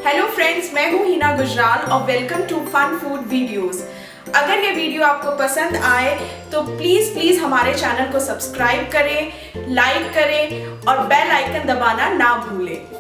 Hello friends, मैं हूँ हिना गुजराल और welcome to fun food videos. अगर ये वीडियो आपको पसंद आए तो प्लीज़ हमारे चैनल को सब्सक्राइब करें, लाइक करें और बेल आइकन दबाना ना भूलें।